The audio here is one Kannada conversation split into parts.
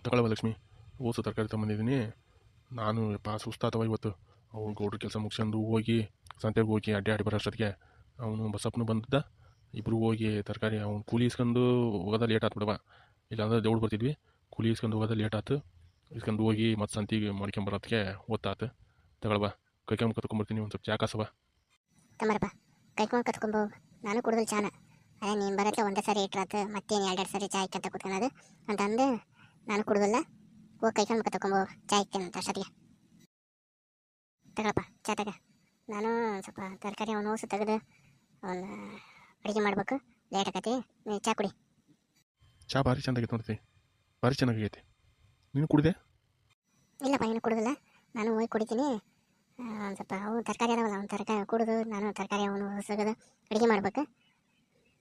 ತಗೊಳವ ಲಕ್ಷ್ಮಿ, ಓಸು ತರಕಾರಿ ತೊಗೊಂಬಂದಿದ್ದೀನಿ. ನಾನು ಸುಸ್ತಾತವ ಇವತ್ತು. ಅವ್ನು ಗೌಡ್ರ ಕೆಲಸ ಮುಗಿಸ್ಕೊಂಡು ಹೋಗಿ ಸಂತೆಗೆ ಹೋಗಿ ಅಡ್ಡಾಡಿ ಬರೋಷ್ಟೊತ್ತಿಗೆ ಅವನು ಬಸಪ್ಪನು ಬಂದಿದ್ದ. ಇಬ್ಬರು ಹೋಗಿ ತರಕಾರಿ ಅವ್ನು ಕೂಲಿ ಇಸ್ಕೊಂಡು ಹೋಗೋದ ಲೇಟ್ ಆಯ್ತು ಬಿಡವ. ಇಲ್ಲಾಂದ್ರೆ ದೌಡ್ ಬರ್ತಿದ್ವಿ. ಕೂಲಿ ಇಸ್ಕೊಂಡು ಹೋಗೋದ ಲೇಟ್ ಆಯ್ತು. ಇಸ್ಕೊಂಡು ಹೋಗಿ ಮತ್ತು ಸಂತಿಗೆ ಮಾಡ್ಕೊಂಬರೋದಕ್ಕೆ ಓದ್ತಾತು. ತಗೊಳ್ಬಾ, ಕೈಕೊಂಬ ಕತ್ಕೊಂಬರ್ತೀನಿ. ಒಂದು ಸ್ವಲ್ಪ ಚಾ ಕಾಸವ ತಮ್ಮರಪ್ಪ. ಕೈಕೊಂಡು ಕತ್ಕೊಂಬೋ. ನಾನು ಕುಡಿದ್ರು ಚಾನ. ಅದೇ ನೀನು ಬರೋಕ್ಕೆ ಒಂದೇ ಸಾರಿ ಇಟ್ರಾತು, ಮತ್ತೇನು ಎರಡೆರಡು ಸಾರಿ ಚಾ ಇಕ್ಕಂತ ಕೂತ್ಕೊಳ್ಳೋದು ಅಂತಂದು ನಾನು ಕುಡಿದಲ್ಲ. ಹೋಗಿ ಕೈಕೊಂಡು ಕತ್ಕೊಂಬೋ, ಚಾ ಇಕ್ಕೇನೆ ಅಂತ ಅಷ್ಟೊತ್ತಿಗೆ. ತಗೊಳಪ್ಪ ಚಾ ತಗ. ನಾನು ಸ್ವಲ್ಪ ತರಕಾರಿ ಅವನು ಓಸು ತೆಗೆದು ಅವನು ಅಡುಗೆ ಮಾಡ್ಬೇಕು, ಲೇಟ್ ಆಕತಿ. ನೀನು ಚಾ ಕುಡಿ. ಚಾ ಭಾರಿ ಚೆನ್ನಾಗೈತೆ ನೋಡ್ತಿ, ಭಾರಿ ಚೆನ್ನಾಗೈತೆ. ನೀನು ಕುಡಿದೆ? ಇಲ್ಲಪ್ಪ, ಏನು ಕುಡಿದಿಲ್ಲ. ನಾನು ಹೋಗಿ ಕುಡಿತೀನಿ. ಒಂದು ಸ್ವಲ್ಪ ಅವು ತರಕಾರಿ ಅದಾವಲ್ಲ, ಅವ್ನು ತರಕಾರಿ ಕುಡಿದು ನಾನು ತರಕಾರಿ ಅವನು ಹೊಸಗದು ಅಡುಗೆ ಮಾಡ್ಬೇಕು.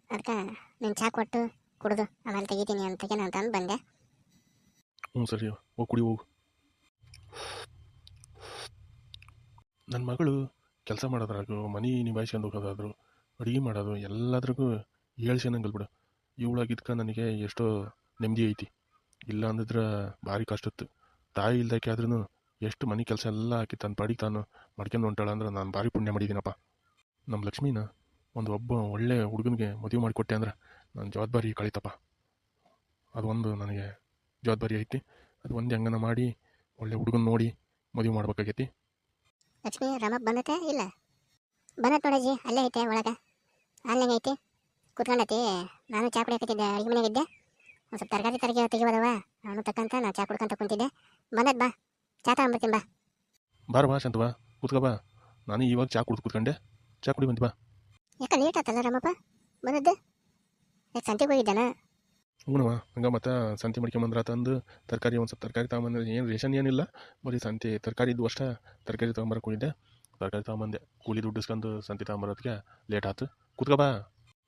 ಅದಕ್ಕೆ ನೀನು ಚಾ ಕೊಟ್ಟು ಕುಡಿದು ಆಮೇಲೆ ತೆಗಿತೀನಿ ಅಂತಂದು ಬಂದೆ. ಹ್ಞೂ ಸರಿ, ಹೋಗಿ ಕುಡಿ ಹೋಗು. ನನ್ನ ಮಗಳು ಕೆಲಸ ಮಾಡೋದ್ರಾಗು, ಮನೆ ನಿಭಾಯಿಸ್ಕೊಂಡು ಹೋಗೋದಾದ್ರು, ಅಡುಗೆ ಮಾಡೋದು ಎಲ್ಲದ್ರಾಗೂ ಹೇಳ್ಸೇನಂಗಲ್ ಬಿಡು. ಇವಳಾಗಿದ್ಕ ನನಗೆ ಎಷ್ಟೋ ನೆಮ್ಮದಿ ಐತಿ. ಇಲ್ಲ ಅಂದಿದ್ರೆ ಭಾರಿ ಕಷ್ಟ ಇತ್ತು. ತಾಯಿ ಇಲ್ದಕ್ಕೆ ಆದ್ರೂ ಎಷ್ಟು ಮನೆ ಕೆಲಸ ಎಲ್ಲ ಹಾಕಿ ತನ್ನ ಪಾಡಿಗೆ ತಾನು ಮಾಡ್ಕೊಂಡು ಹೊಂಟಾಳ ಅಂದ್ರೆ ನಾನು ಭಾರಿ ಪುಣ್ಯ ಮಾಡಿದ್ದೀನಪ್ಪ. ನಮ್ಮ ಲಕ್ಷ್ಮೀನ ಒಬ್ಬ ಒಳ್ಳೆ ಹುಡುಗನಿಗೆ ಮದುವೆ ಮಾಡಿಕೊಟ್ಟೆ ಅಂದ್ರೆ ನನ್ನ ಜವಾಬ್ದಾರಿ ಕಳೀತಪ್ಪ. ಅದೊಂದು ನನಗೆ ಜವಾಬ್ದಾರಿ ಐತಿ. ಅದು ಒಂದು ಹೆಂಗನ ಮಾಡಿ ಒಳ್ಳೆ ಹುಡುಗನ ನೋಡಿ ಮದುವೆ ಮಾಡ್ಬೇಕಾಗೈತಿ. ಲಕ್ಷ್ಮಿ ರಾಮಪ್ಪ ಬಂದತೆ ಇಲ್ಲ? ಬಂದತ್ ನೋಡಜ್ಜಿ, ಅಲ್ಲೇ ಐತೆ ಒಳಗೆ. ಅಲ್ಲೇ ಐತಿ, ಕುತ್ಕೊಂಡೈತಿ. ನಾನು ಚಾ ಕುಡಿಯಕತ್ತಿದ್ದೆ, ಅಡುಗೆ ಮನೆಗಿದ್ದೆ. ಒಂದು ಸ್ವಲ್ಪ ತರಕಾರಿ ತೆಗಿಬೋದವ, ಅವನು ತಕ್ಕಂತ ನಾ ಚಾ ಕುಡ್ಕೊಂತ ಕುಂತಿದ್ದೆ. ಬಂದತ್ ಬಾ, ಚಾ ತಗೊಂಬರ್ತೀನಿ ಬಾ. ಬಾರವಾ ಶಾಂತವಾ, ಕೂತ್ಕೋ ಬಾ. ನಾನು ಇವಾಗ ಚಾ ಕುಡ್ಕೊಂಡೆ, ಚಾ ಕುಡಿ ಬಂತಿ ಬಾ. ಯಾಕೆ ಲೇಟ್ ಆತಲ್ಲ ರಾಮಪ್ಪ ಬಂದದ್ದು? ಯಾಕೆ ಸಂತೆಗೆ ಹೋಗಿದ್ದಾನ? ಹ್ಞೂನವ, ಹಂಗೆ ಮತ್ತೆ ಸಂತೆ ಮಾಡ್ಕೊಂಬಂದ್ರೆ ತಂದು ತರಕಾರಿ ಒಂದು ಸ್ವಲ್ಪ ತರಕಾರಿ ತೊಗೊಂಬಂದ್ರೆ ಏನು ರೇಷನ್ ಏನಿಲ್ಲ, ಬರೀ ಸಂತೆ ತರಕಾರಿ ಇದ್ದು ಅಷ್ಟೇ. ತರಕಾರಿ ತೊಗೊಂಬರಕ್ಕೆ ಹೋಗಿದ್ದೆ, ತರಕಾರಿ ತೊಗೊಂಬಂದೆ. ಕೂಲಿ ದುಡ್ಡು ಇಸ್ಕೊಂಡು ಸಂತೆ ತೊಗೊಂಬರೋದಕ್ಕೆ ಲೇಟ್ ಆಯ್ತು. ಕೂತ್ಕೋ ಬಾ,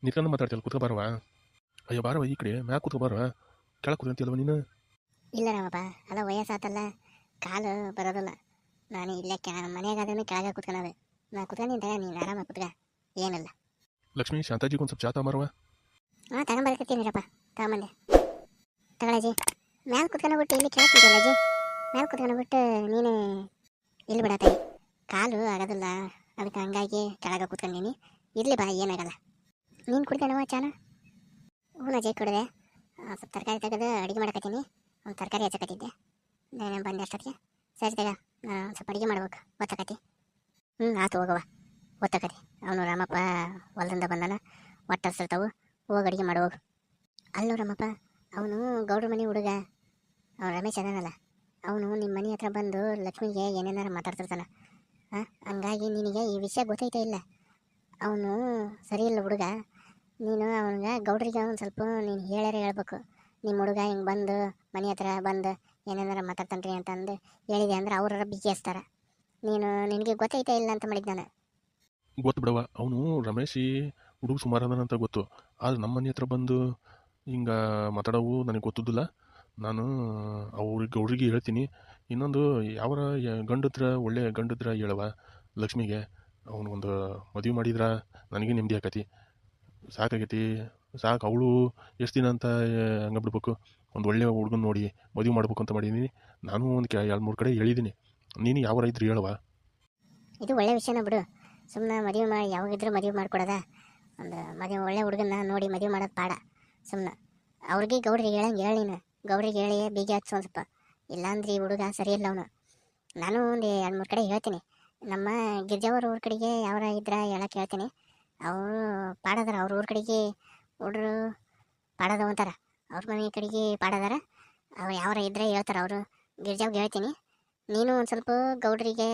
ನಿಂತ್ಕೊಂಡು ಮಾತಾಡ್ತಿಲ್ಲ, ಕೂತ್ಕೋ ಬಾರವಾ. ಅಯ್ಯೋ ಬಾರವ, ಈ ಕಡೆ ಮ್ಯಾಕೆ ಕೂತ್ಕೋ ಬಾರವಾ, ಕೆಳಗೆ ಕೂತ್ಕೊಂತಿಲ್ವ ನೀನು? ಇಲ್ಲ ರಾಮಪ್ಪ, ಅಲ್ಲ ವಯಸ್ಸಾತಲ್ಲ, ಕಾಲು ಬರೋದಿಲ್ಲ. ನಾನು ಇಲ್ಲೇ ಮನೆಯಾಗಾದ್ರೂ ಕೆಳಗೆ ಕುತ್ಕೊಳ್ಳೋದು. ನಾ ಕುತ್ಕೊಂಡಿದ್ದೆ, ನೀನು ಆರಾಮಾಗಿ ಕುತ್ಕ, ಏನಿಲ್ಲ. ಲಕ್ಷ್ಮೀ, ಶಾಂತಾಜಿಗೆ ಒಂದು ಸ್ವಲ್ಪ ಚಾ ತೊಗೊಂಬರವ. ಹಾಂ ತಗೊಂಬರ್ಕತ್ತೀನಿರಪ್ಪ, ತಗೊಂಬಂದೆ. ತಗೊಳಜ್ಜಿ, ಮ್ಯಾಲೆ ಕುತ್ಕೊಂಡ್ಬಿಟ್ಟು ಇಲ್ಲಿ ಕೆಳಗೆ ಕುಂತಿಲ್ಲ ಅಜ್ಜಿ. ಮ್ಯಾಲೆ ಕುತ್ಕೊಂಡ್ಬಿಟ್ಟು ನೀನು ಇಲ್ಲಿ ಬಿಡತ್ತೆ, ಕಾಲು ಆಗೋದಿಲ್ಲ. ಅದಕ್ಕೆ ಹಂಗಾಗಿ ಕೆಳಗೆ ಕುತ್ಕೊಂಡೀನಿ. ಇರಲಿ ಬಾ, ಏನಾಗಲ್ಲ. ನೀನು ಕುಡ್ದೇನವ ಚಾನ? ಹ್ಞೂ ಅಜ್ಜಿ ಕುಡಿದೆ. ಸ್ವಲ್ಪ ತರಕಾರಿ ತೆಗೆದು ಅಡುಗೆ ಮಾಡಕತ್ತೀನಿ. ಒಂದು ತರಕಾರಿ ಹಚ್ಚಕತ್ತಿದ್ದೆ, ನಾನು ಬಂದೆ ಅಷ್ಟೊತ್ತಿಗೆ. ಸರಿ ತಗ, ನಾನು ಸ್ವಲ್ಪ ಅಡುಗೆ ಮಾಡ್ಬೇಕು, ಒತ್ತಕತಿ. ಆತು ಹೋಗವ, ಒತ್ತಕತಿ. ಅವನು ರಾಮಪ್ಪ ಹೊಲದಿಂದ ಬಂದಾನ, ಒಟ್ಟು ಹಸಿರ್ತಾವು, ಹೋಗಿ ಅಡುಗೆ ಮಾಡೋಗು. ಅಲ್ಲೋ ರಾಮಪ್ಪ, ಅವನು ಗೌಡ್ರ ಮನೆ ಹುಡುಗ, ಅವ್ನು ರಮೇಶ್ ಅದಾನಲ್ಲ, ಅವನು ನಿಮ್ಮ ಮನೆ ಹತ್ರ ಬಂದು ಲಕ್ಷ್ಮಿಗೆ ಏನೇನಾರು ಮಾತಾಡ್ತಿರ್ತಾನೆ. ಹಂಗಾಗಿ ನಿನಗೆ ಈ ವಿಷಯ ಗೊತ್ತೈತೆ ಇಲ್ಲ. ಅವನು ಸರಿ ಇಲ್ಲ ಹುಡುಗ. ನೀನು ಅವನಿಗೆ ಗೌಡ್ರಿಗೆ ಒಂದು ಸ್ವಲ್ಪ ನೀನು ಹೇಳ್ಬೇಕು. ನಿಮ್ಮ ಹುಡುಗ ಹಿಂಗೆ ಬಂದು ಮನೆ ಹತ್ರ ಬಂದು ಏನೇನಾರು ಮಾತಾಡ್ತಾನ್ರಿ ಅಂತಂದು ಹೇಳಿದೆ ಅಂದ್ರೆ ಅವ್ರ ಬಿಗಿ ಹಚ್ತಾರೆ. ನಿನಗೆ ಗೊತ್ತೈತೆ ಇಲ್ಲ ಅಂತ ಮಾಡಿದ್ದು ನಾನು. ಗೊತ್ತು ಬಿಡವ, ಅವನು ರಮೇಶಿ ಹುಡುಗ ಸುಮಾರು ಅಂತ ಗೊತ್ತು. ಆದ್ರೆ ನಮ್ಮ ಮನೆ ಹತ್ರ ಬಂದು ಹಿಂಗೆ ಮಾತಾಡೋವು ನನಗೆ ಗೊತ್ತಿದ್ದಿಲ್ಲ. ನಾನು ಅವ್ರಿಗೆ ಹೇಳ್ತೀನಿ. ಇನ್ನೊಂದು ಯಾವರ ಗಂಡತ್ರ ಒಳ್ಳೆ ಗಂಡತ್ರ ಹೇಳವ ಲಕ್ಷ್ಮಿಗೆ. ಅವನಿಗೊಂದು ಮದುವೆ ಮಾಡಿದ್ರೆ ನನಗೆ ನೆಮ್ಮದಿ ಆಕತಿ, ಸಾಕಾಗೈತಿ. ಸಾಕು, ಅವಳು ಎಷ್ಟು ದಿನ ಅಂತ ಹಂಗೆ ಬಿಡ್ಬೇಕು. ಒಂದು ಒಳ್ಳೆ ಹುಡುಗನ ನೋಡಿ ಮದುವೆ ಮಾಡ್ಬೇಕು ಅಂತ ಮಾಡಿದ್ದೀನಿ. ನಾನು ಒಂದು 2-3 ಕಡೆ ಹೇಳಿದ್ದೀನಿ. ನೀನು ಯಾವರ ಇದ್ರು ಹೇಳವ. ಇದು ಒಳ್ಳೆ ವಿಷಯನ ಬಿಡು. ಸುಮ್ಮನೆ ಮದುವೆ ಮಾಡಿ ಯಾವಾಗಿದ್ರೂ ಮದುವೆ ಮಾಡ್ಕೊಡೋದ? ಒಂದು ಮದುವೆ ಒಳ್ಳೆ ಹುಡುಗನ ನೋಡಿ ಮದುವೆ ಮಾಡೋದು ಪಾಡ. ಸುಮ್ಮನೆ ಅವ್ರಿಗೆ ಗೌಡ್ರಿಗೆ ಹೇಳಂಗೆ ಹೇಳಿ, ನೀನು ಗೌಡ್ರಿಗೆ ಹೇಳಿ ಬೀಗ ಹಚ್ಚು ಒಂದು ಸ್ವಲ್ಪ. ಇಲ್ಲಾಂದ್ರೆ ಈ ಹುಡುಗ ಸರಿ ಇಲ್ಲ ಅವನು. ನಾನು ಒಂದು 2-3 ಕಡೆ ಹೇಳ್ತೀನಿ. ನಮ್ಮ ಗಿರ್ಜಾವ್ರ ಊರ ಕಡೆಗೆ ಯಾವರ ಇದ್ರೆ ಹೇಳಕ್ಕೆ ಹೇಳ್ತೀನಿ. ಅವರು ಪಾಡದಾರ, ಅವ್ರ ಊರ ಕಡೆಗೆ ಹುಡ್ರು ಪಾಡದವ ಅಂತಾರೆ, ಅವ್ರ ಮನೆ ಕಡೆಗೆ ಪಾಡದಾರ. ಅವ್ರು ಯಾವರ ಇದ್ರೆ ಹೇಳ್ತಾರೆ, ಅವರು ಗಿರ್ಜಾವ್ಗೆ ಹೇಳ್ತೀನಿ. ನೀನು ಒಂದು ಸ್ವಲ್ಪ ಗೌಡ್ರಿಗೆ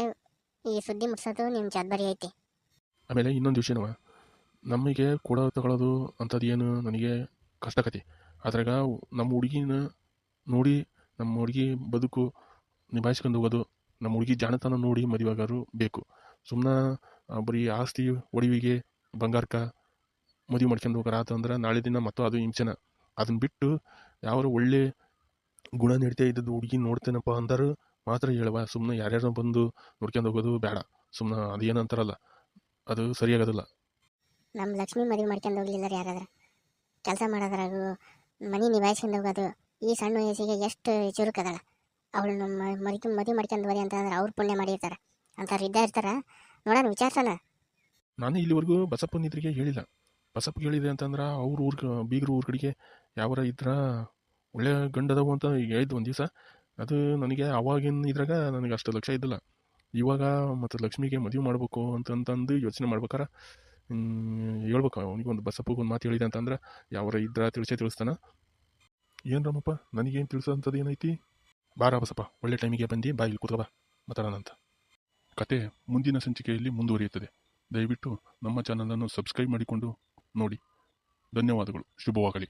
ಈ ಸುದ್ದಿ ಮುಟ್ಸೋದು ನಿಮ್ಮ ಜವಾಬ್ದಾರಿ ಐತಿ. ಆಮೇಲೆ ಇನ್ನೊಂದು ವಿಷಯನವ, ನಮಗೆ ಕೊಡೋ ತಗೊಳ್ಳೋದು ಅಂಥದ್ದು ಏನು ನನಗೆ ಕಷ್ಟಕತಿ. ಅದ್ರಾಗ ನಮ್ಮ ಹುಡುಗಿನ ನೋಡಿ ನಮ್ಮ ಹುಡುಗಿ ಬದುಕು ನಿಭಾಯಿಸ್ಕೊಂಡು ಹೋಗೋದು, ನಮ್ಮ ಹುಡುಗಿ ಜಾಣತನ ನೋಡಿ ಮದುವೆಗಾರು ಬೇಕು. ಸುಮ್ಮನೆ ಬರೀ ಆಸ್ತಿ ಒಡವಿಗೆ ಬಂಗಾರಕ್ಕೆ ಮದುವೆ ಮಾಡ್ಕೊಂಡು ಹೋಗಾರ ಆತಂದ್ರೆ ನಾಳೆ ದಿನ ಮತ್ತು ಅದು ಹಿಂಸೆನ. ಅದನ್ನ ಬಿಟ್ಟು ಯಾರು ಒಳ್ಳೆ ಗುಣ ನಡೀತಾ ಇದ್ದದ್ದು ಹುಡುಗಿ ನೋಡ್ತೇನಪ್ಪ ಅಂದರು ಮಾತ್ರ ಹೇಳುವ. ಸುಮ್ಮನೆ ಯಾರ್ಯಾರು ಬಂದು ನೋಡ್ಕೊಂಡು ಹೋಗೋದು ಬೇಡ. ಸುಮ್ಮನೆ ಅದೇನು ಅಂತಾರಲ್ಲ, ಅದು ಸರಿಯಾಗೋದಿಲ್ಲ. ನಮ್ಮ ಲಕ್ಷ್ಮಿ ಮದುವೆ ಮಾಡ್ಕೊಂಡು ಹೋಗ್ಲಿಲ್ಲ ಯಾರಾದ್ರೆ ಕೆಲಸ ಮಾಡೋದ್ರಾಗು ಮನೆ ನಿಭಾಯಿಸ್ಕೊಂಡು ಹೋಗೋದು ಈ ಸಣ್ಣ ವಯಸ್ಸಿಗೆ ಎಷ್ಟು ಚುರುಕದಳ. ಅವಳು ಮದುವೆ ಮಾಡ್ಕೊಂಡು ಬರಿ ಅಂತ ಅಂದ್ರೆ ಅವ್ರು ಪುಣ್ಯ ಮಾಡಿರ್ತಾರೆ ಅಂಥವ್ರು ಇರ್ತಾರ. ನೋಡೋಣ ವಿಚಾರಿಸೋಣ. ನಾನು ಇಲ್ಲಿವರೆಗೂ ಬಸಪ್ಪನ ಇದ್ರಿಗೆ ಹೇಳಿಲ್ಲ. ಬಸಪ್ಪ ಹೇಳಿದೆ ಅಂತಂದ್ರೆ ಅವ್ರ ಬೀಗರು ಊರ ಕಡೆಗೆ ಯಾವರ ಇದ್ರ ಒಳ್ಳೆ ಗಂಡದವು ಅಂತ ಹೇಳಿದ್ದು ಒಂದು ದಿವಸ. ಅದು ನನಗೆ ಅವಾಗಿನ ಇದ್ರಾಗ ನನಗೆ ಅಷ್ಟು ಲಕ್ಷ್ಯ ಇದ್ದಿಲ್ಲ. ಇವಾಗ ಮತ್ತು ಲಕ್ಷ್ಮಿಗೆ ಮದುವೆ ಮಾಡ್ಬೇಕು ಅಂತಂದು ಯೋಚನೆ ಮಾಡ್ಬೇಕಾರೆ ಹೇಳ್ಬೇಕು ಅವನಿಗೆ. ಒಂದು ಬಸಪ್ಪಗೆ ಒಂದು ಮಾತು ಹೇಳಿದೆ ಅಂತಂದ್ರೆ ಯಾವರ ಇದ್ರ ತಿಳಿಸ್ತಾನ. ಏನು ರಾಮಪ್ಪ, ನನಗೇನು ತಿಳಿಸೋಂಥದ್ದು ಏನೈತಿ? ಬಾರ ಬಸಪ್ಪ, ಒಳ್ಳೆ ಟೈಮಿಗೆ ಬಂದು ಬಾ, ಇಲ್ಲಿ ಕೂತ್ಕೋ ಬಾ, ಮಾತಾಡೋಣ ಅಂತ. ಕತೆ ಮುಂದಿನ ಸಂಚಿಕೆಯಲ್ಲಿ ಮುಂದುವರಿಯುತ್ತದೆ. ದಯವಿಟ್ಟು ನಮ್ಮ ಚಾನಲನ್ನು ಸಬ್ಸ್ಕ್ರೈಬ್ ಮಾಡಿಕೊಂಡು ನೋಡಿ. ಧನ್ಯವಾದಗಳು. ಶುಭವಾಗಲಿ.